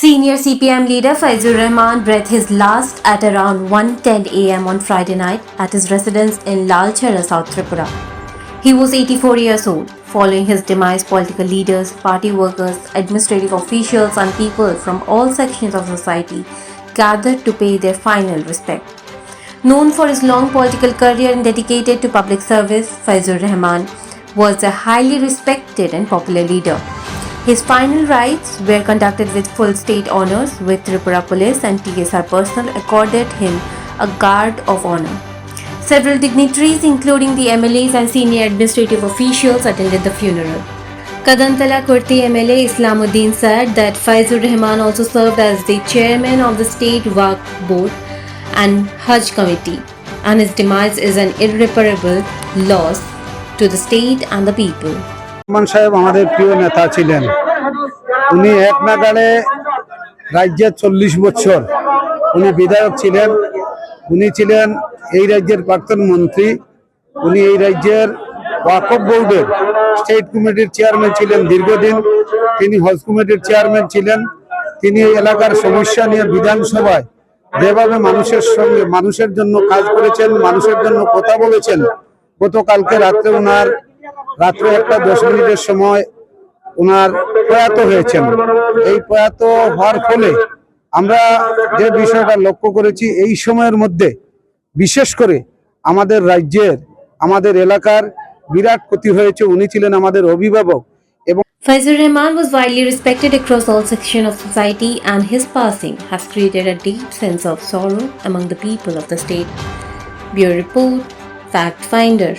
Senior CPM leader Faizur Rahman breathed his last at around 1:10 a.m. on Friday night at his residence in Lalchhara, South Tripura. He was 84 years old. Following his demise, political leaders, party workers, administrative officials, and people from all sections of society gathered to pay their final respect. Known for his long political career and dedicated to public service, Faizur Rahman was a highly respected and popular leader. His final rites were conducted with full state honours, with Tripura Police and TSR personnel accorded him a guard of honour. Several dignitaries, including the MLAs and senior administrative officials, attended the funeral. Kadantala Kurti MLA Islamuddin said that Faizur Rahman also served as the chairman of the State Waqf Board and Hajj Committee, and his demise is an irreparable loss to the state and the people. Rahman সাহেব আমাদের প্রিয় নেতা ছিলেন। উনি এক নাগাড়ে রাজ্যের 40 বছর উনি বিধায়ক ছিলেন। উনি ছিলেন এই রাজ্যের প্রাক্তন মন্ত্রী। উনি এই রাজ্যের ওয়াকফ বোর্ডের স্টেট কমিটির চেয়ারম্যান ছিলেন দীর্ঘদিন। তিনি হজ কমিটির চেয়ারম্যান ছিলেন। তিনি এই এলাকার সমস্যা নিয়ে বিধানসভায় যেভাবে মানুষের সঙ্গে মানুষের জন্য কাজ করেছেন, মানুষের জন্য কথা বলেছেন। গতকালকে রাত্রে ওনার রাত্রে 1:10 মিনিটের সময় ওনার প্রয়াত হয়েছেন। এই প্রয়াত হওয়ার ফলে আমরা যে বিষয়টা লক্ষ্য করেছি, এই সময়ের মধ্যে বিশেষ করে আমাদের রাজ্যের আমাদের এলাকার বিরাট ক্ষতি হয়েছে। উনি ছিলেন আমাদের অভিভাবক। Faizur Rahman was widely respected across all sections of society, and his passing has created a deep sense of sorrow among the people of the state. Bureau Report, Fact Finder.